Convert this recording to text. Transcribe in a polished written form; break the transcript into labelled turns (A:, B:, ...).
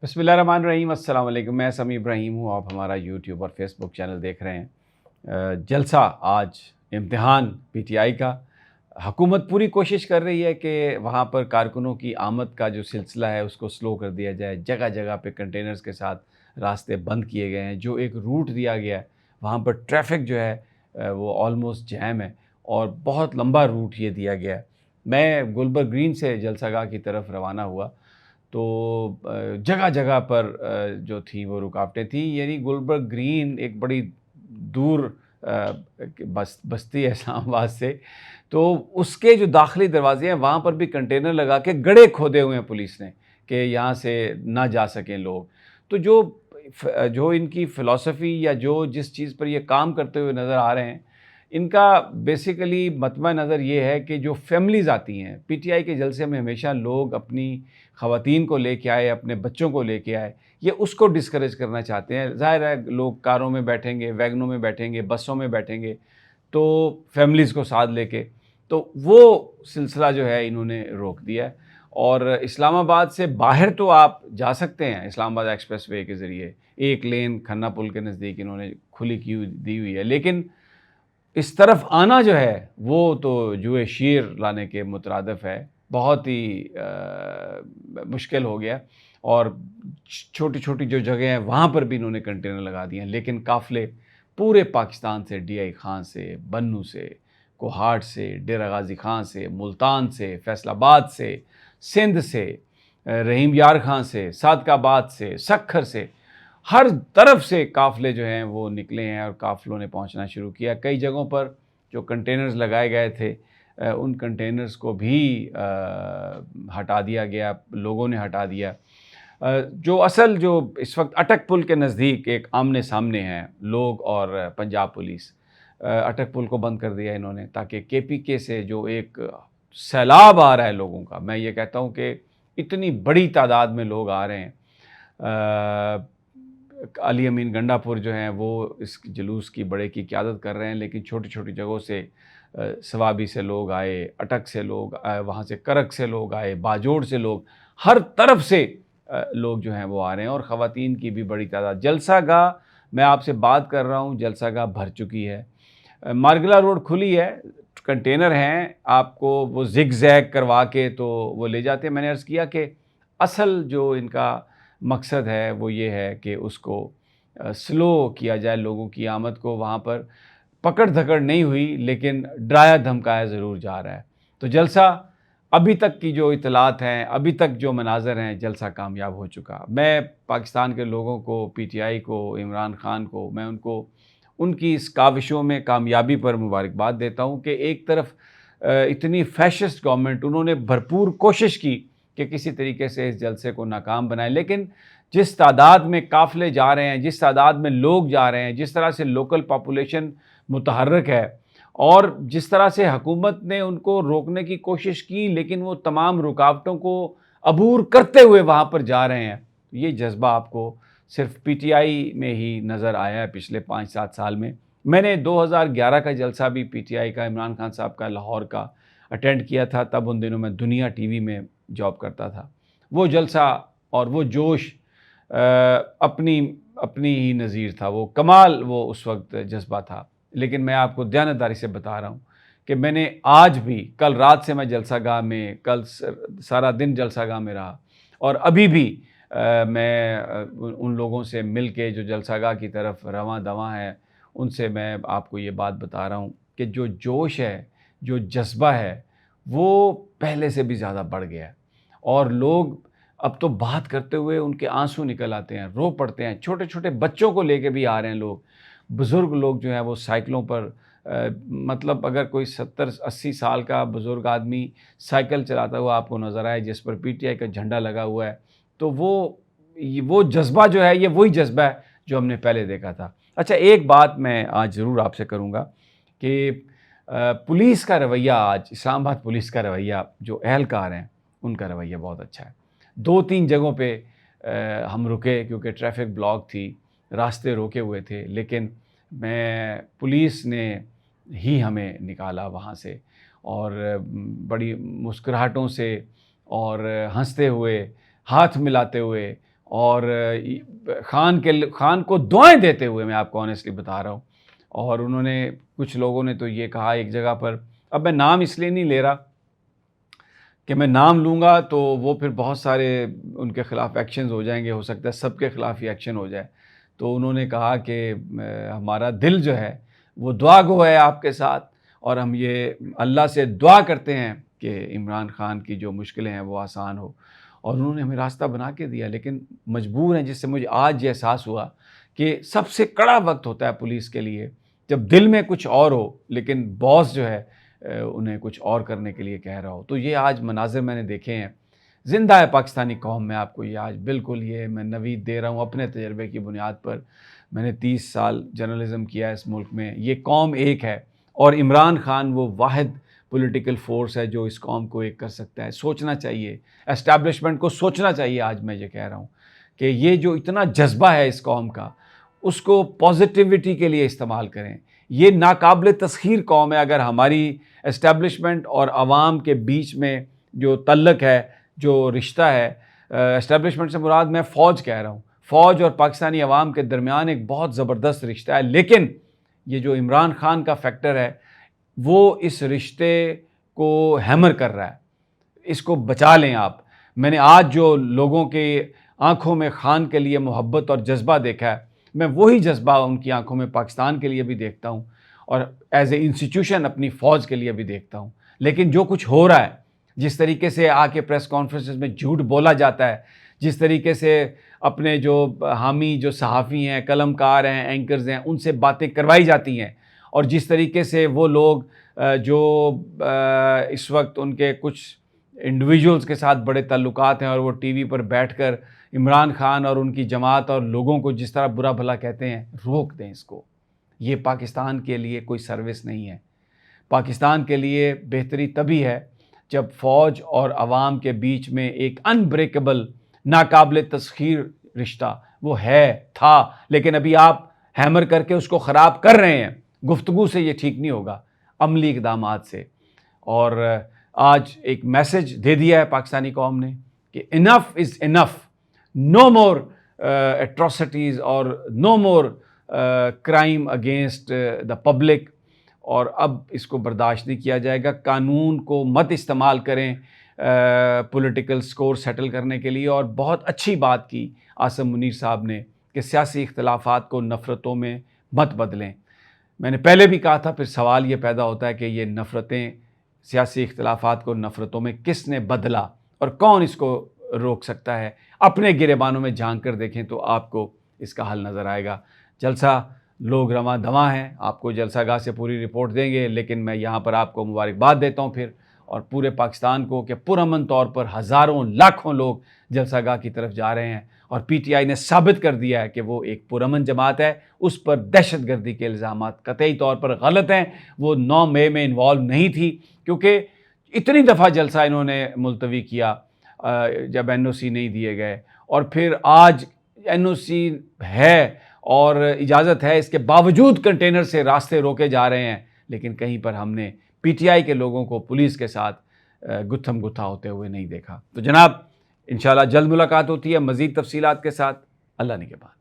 A: بسم اللہ الرحمن الرحیم۔ السلام علیکم، میں سمیع ابراہیم ہوں۔ آپ ہمارا یوٹیوب اور فیس بک چینل دیکھ رہے ہیں۔ جلسہ آج امتحان پی ٹی آئی کا، حکومت پوری کوشش کر رہی ہے کہ وہاں پر کارکنوں کی آمد کا جو سلسلہ ہے اس کو سلو کر دیا جائے۔ جگہ جگہ پہ کنٹینرز کے ساتھ راستے بند کیے گئے ہیں۔ جو ایک روٹ دیا گیا ہے وہاں پر ٹریفک جو ہے وہ آلموسٹ جیم ہے، اور بہت لمبا روٹ یہ دیا گیا ہے۔ میں گلبرگ گرین سے جلسہ گاہ کی طرف روانہ ہوا تو جگہ جگہ پر جو تھیں وہ رکاوٹیں تھیں۔ یعنی گلبرگ گرین ایک بڑی دور بستی ہے اسلام آباد سے، تو اس کے جو داخلی دروازے ہیں وہاں پر بھی کنٹینر لگا کے گڑھے کھودے ہوئے ہیں پولیس نے کہ یہاں سے نہ جا سکیں لوگ۔ تو جو ان کی فلسفی یا جو جس چیز پر یہ کام کرتے ہوئے نظر آ رہے ہیں، ان کا بیسیکلی مطمع نظر یہ ہے کہ جو فیملیز آتی ہیں پی ٹی آئی کے جلسے میں، ہمیشہ لوگ اپنی خواتین کو لے کے آئے، اپنے بچوں کو لے کے آئے، یہ اس کو ڈسکریج کرنا چاہتے ہیں۔ ظاہر ہے لوگ کاروں میں بیٹھیں گے، ویگنوں میں بیٹھیں گے، بسوں میں بیٹھیں گے، تو فیملیز کو ساتھ لے کے، تو وہ سلسلہ جو ہے انہوں نے روک دیا ہے۔ اور اسلام آباد سے باہر تو آپ جا سکتے ہیں، اسلام آباد ایکسپریس وے کے ذریعے ایک لین کھنہ پل کے نزدیک انہوں نے کھلی کی دی ہوئی ہے، لیکن اس طرف آنا جو ہے وہ تو جوئے شیر لانے کے مترادف ہے۔ بہت ہی مشکل ہو گیا، اور چھوٹی چھوٹی جو جگہیں ہیں وہاں پر بھی انہوں نے کنٹینر لگا دیے ہیں، لیکن قافلے پورے پاکستان سے، ڈی آئی خان سے، بنوں سے، کوہاٹ سے، ڈیرہ غازی خان سے، ملتان سے، فیصل آباد سے، سندھ سے، رحیم یار خان سے، صادق آباد سے، سکھر سے، ہر طرف سے قافلے جو ہیں وہ نکلے ہیں اور قافلوں نے پہنچنا شروع کیا۔ کئی جگہوں پر جو کنٹینرز لگائے گئے تھے ان کنٹینرز کو بھی ہٹا دیا گیا، لوگوں نے ہٹا دیا۔ جو اس وقت اٹک پل کے نزدیک ایک آمنے سامنے ہیں لوگ اور پنجاب پولیس، اٹک پل کو بند کر دیا انہوں نے، تاکہ کے پی کے سے جو ایک سیلاب آ رہا ہے لوگوں کا، میں یہ کہتا ہوں کہ اتنی بڑی تعداد میں لوگ آ رہے ہیں۔ علی امین گنڈا پور جو ہیں وہ اس جلوس کی بڑے کی قیادت کر رہے ہیں، لیکن چھوٹی چھوٹی جگہوں سے سوابی سے لوگ آئے، اٹک سے لوگ آئے، وہاں سے کرک سے لوگ آئے، باجوڑ سے لوگ، ہر طرف سے لوگ جو ہیں وہ آ رہے ہیں، اور خواتین کی بھی بڑی تعداد۔ جلسہ گاہ میں آپ سے بات کر رہا ہوں، جلسہ گاہ بھر چکی ہے۔ مارگلا روڈ کھلی ہے، کنٹینر ہیں، آپ کو وہ زگ زیگ کروا کے تو وہ لے جاتے ہیں۔ میں نے عرض کیا کہ اصل جو ان کا مقصد ہے وہ یہ ہے کہ اس کو سلو کیا جائے، لوگوں کی آمد کو۔ وہاں پر پکڑ دھکڑ نہیں ہوئی، لیکن ڈرایا دھمکایا ضرور جا رہا ہے۔ تو جلسہ ابھی تک کی جو اطلاعات ہیں، ابھی تک جو مناظر ہیں، جلسہ کامیاب ہو چکا۔ میں پاکستان کے لوگوں کو، پی ٹی آئی کو، عمران خان کو، میں ان کی اس کاوشوں میں کامیابی پر مبارکباد دیتا ہوں کہ ایک طرف اتنی فیشسٹ گورنمنٹ، انہوں نے بھرپور کوشش کی کہ کسی طریقے سے اس جلسے کو ناکام بنائے، لیکن جس تعداد میں قافلے جا رہے ہیں، جس تعداد میں لوگ جا رہے ہیں، جس طرح سے لوکل پاپولیشن متحرک ہے، اور جس طرح سے حکومت نے ان کو روکنے کی کوشش کی، لیکن وہ تمام رکاوٹوں کو عبور کرتے ہوئے وہاں پر جا رہے ہیں، یہ جذبہ آپ کو صرف پی ٹی آئی میں ہی نظر آیا ہے پچھلے 5-7 سال میں۔ میں نے 2011 کا جلسہ بھی پی ٹی آئی کا، عمران خان صاحب کا، لاہور کا اٹینڈ کیا تھا۔ تب ان دنوں میں دنیا ٹی وی میں جاب کرتا تھا۔ وہ جلسہ اور وہ جوش اپنی ہی نظیر تھا، وہ کمال، وہ اس وقت جذبہ تھا۔ لیکن میں آپ کو دیانتداری سے بتا رہا ہوں کہ میں نے آج بھی، کل رات سے میں جلسہ گاہ میں، کل سارا دن جلسہ گاہ میں رہا، اور ابھی بھی میں ان لوگوں سے مل کے جو جلسہ گاہ کی طرف رواں دواں ہیں، ان سے میں آپ کو یہ بات بتا رہا ہوں کہ جو جوش ہے، جو جذبہ ہے، وہ پہلے سے بھی زیادہ بڑھ گیا ہے، اور لوگ اب تو بات کرتے ہوئے ان کے آنسو نکل آتے ہیں، رو پڑتے ہیں۔ چھوٹے چھوٹے بچوں کو لے کے بھی آ رہے ہیں لوگ، بزرگ لوگ جو ہیں وہ سائیکلوں پر، مطلب اگر کوئی 70-80 سال کا بزرگ آدمی سائیکل چلاتا ہوا آپ کو نظر آئے جس پر پی ٹی آئی کا جھنڈا لگا ہوا ہے، تو وہ جذبہ جو ہے، یہ وہی جذبہ ہے جو ہم نے پہلے دیکھا تھا۔ اچھا، ایک بات میں آج ضرور آپ سے کروں گا کہ پولیس کا رویہ آج، اسلام آباد پولیس کا رویہ، جو اہلکار ہیں ان کا رویہ بہت اچھا ہے۔ 2-3 جگہوں پہ ہم رکے کیونکہ ٹریفک بلاک تھی، راستے روکے ہوئے تھے، لیکن پولیس نے ہی ہمیں نکالا وہاں سے، اور بڑی مسکراہٹوں سے اور ہنستے ہوئے، ہاتھ ملاتے ہوئے، اور خان کو دعائیں دیتے ہوئے میں آپ کو آنیسٹلی بتا رہا ہوں. اور انہوں نے کچھ لوگوں نے تو یہ کہا ایک جگہ پر، اب میں نام اس لیے نہیں لے رہا کہ میں نام لوں گا تو وہ پھر بہت سارے ان کے خلاف ایکشنز ہو جائیں گے، ہو سکتا ہے سب کے خلاف ہی ایکشن ہو جائے. تو انہوں نے کہا کہ ہمارا دل جو ہے وہ دعا گو ہے آپ کے ساتھ، اور ہم یہ اللہ سے دعا کرتے ہیں کہ عمران خان کی جو مشکلیں ہیں وہ آسان ہو. اور انہوں نے ہمیں راستہ بنا کے دیا، لیکن مجبور ہیں، جس سے مجھے آج یہ احساس ہوا کہ سب سے کڑا وقت ہوتا ہے پولیس کے لیے جب دل میں کچھ اور ہو لیکن باس جو ہے انہیں کچھ اور کرنے کے لیے کہہ رہا ہو. تو یہ آج مناظر میں نے دیکھے ہیں. زندہ ہے پاکستانی قوم، میں آپ کو یہ آج بالکل یہ میں نوید دے رہا ہوں اپنے تجربے کی بنیاد پر. میں نے 30 سال جرنلزم کیا ہے اس ملک میں. یہ قوم ایک ہے، اور عمران خان وہ واحد پولیٹیکل فورس ہے جو اس قوم کو ایک کر سکتا ہے. سوچنا چاہیے، اسٹیبلشمنٹ کو سوچنا چاہیے. آج میں یہ کہہ رہا ہوں کہ یہ جو اتنا جذبہ ہے اس قوم کا، اس کو پازیٹیوٹی کے لیے استعمال کریں. یہ ناقابل تسخیر قوم ہے. اگر ہماری اسٹیبلشمنٹ اور عوام کے بیچ میں جو تعلق ہے، جو رشتہ ہے، اسٹیبلشمنٹ سے مراد میں فوج کہہ رہا ہوں، فوج اور پاکستانی عوام کے درمیان ایک بہت زبردست رشتہ ہے، لیکن یہ جو عمران خان کا فیکٹر ہے وہ اس رشتے کو ہیمر کر رہا ہے. اس کو بچا لیں آپ. میں نے آج جو لوگوں کے آنکھوں میں خان کے لیے محبت اور جذبہ دیکھا ہے، میں وہی جذبہ ان کی آنکھوں میں پاکستان کے لیے بھی دیکھتا ہوں، اور ایز اے انسٹیٹیوشن اپنی فوج کے لیے بھی دیکھتا ہوں. لیکن جو کچھ ہو رہا ہے، جس طریقے سے آ کے پریس کانفرنسز میں جھوٹ بولا جاتا ہے، جس طریقے سے اپنے جو حامی جو صحافی ہیں، قلم کار ہیں، اینکرز ہیں، ان سے باتیں کروائی جاتی ہیں، اور جس طریقے سے وہ لوگ جو اس وقت ان کے کچھ انڈیویجولز کے ساتھ بڑے تعلقات ہیں اور وہ ٹی وی پر بیٹھ کر عمران خان اور ان کی جماعت اور لوگوں کو جس طرح برا بھلا کہتے ہیں، روک دیں اس کو. یہ پاکستان کے لیے کوئی سروس نہیں ہے. پاکستان کے لیے بہتری تبھی ہے جب فوج اور عوام کے بیچ میں ایک انبریکیبل ناقابل تسخیر رشتہ وہ تھا، لیکن ابھی آپ ہیمر کر کے اس کو خراب کر رہے ہیں. گفتگو سے یہ ٹھیک نہیں ہوگا، عملی اقدامات سے. اور آج ایک میسج دے دیا ہے پاکستانی قوم نے کہ انف از انف، نو مور ایٹراسٹیز اور نو مور کرائم اگینسٹ دا پبلک، اور اب اس کو برداشت نہیں کیا جائے گا. قانون کو مت استعمال کریں پولیٹیکل سکور سیٹل کرنے کے لیے. اور بہت اچھی بات کی عاصم منیر صاحب نے کہ سیاسی اختلافات کو نفرتوں میں مت بدلیں. میں نے پہلے بھی کہا تھا، پھر سوال یہ پیدا ہوتا ہے کہ یہ نفرتیں، سیاسی اختلافات کو نفرتوں میں کس نے بدلا اور کون اس کو روک سکتا ہے؟ اپنے گریبانوں میں جھانک کر دیکھیں تو آپ کو اس کا حل نظر آئے گا. جلسہ لوگ رواں دواں ہیں، آپ کو جلسہ گاہ سے پوری رپورٹ دیں گے، لیکن میں یہاں پر آپ کو مبارکباد دیتا ہوں پھر، اور پورے پاکستان کو، کہ پرامن طور پر ہزاروں لاکھوں لوگ جلسہ گاہ کی طرف جا رہے ہیں. اور پی ٹی آئی نے ثابت کر دیا ہے کہ وہ ایک پرامن جماعت ہے. اس پر دہشت گردی کے الزامات قطعی طور پر غلط ہیں. وہ 9 مئی میں انوالو نہیں تھی، کیونکہ اتنی دفعہ جلسہ انہوں نے ملتوی کیا جب این او سی نہیں دیے گئے، اور پھر آج این او سی ہے اور اجازت ہے، اس کے باوجود کنٹینر سے راستے روکے جا رہے ہیں. لیکن کہیں پر ہم نے پی ٹی آئی کے لوگوں کو پولیس کے ساتھ گتھم گتھا ہوتے ہوئے نہیں دیکھا. تو جناب انشاءاللہ جلد ملاقات ہوتی ہے مزید تفصیلات کے ساتھ. اللہ نگہبان.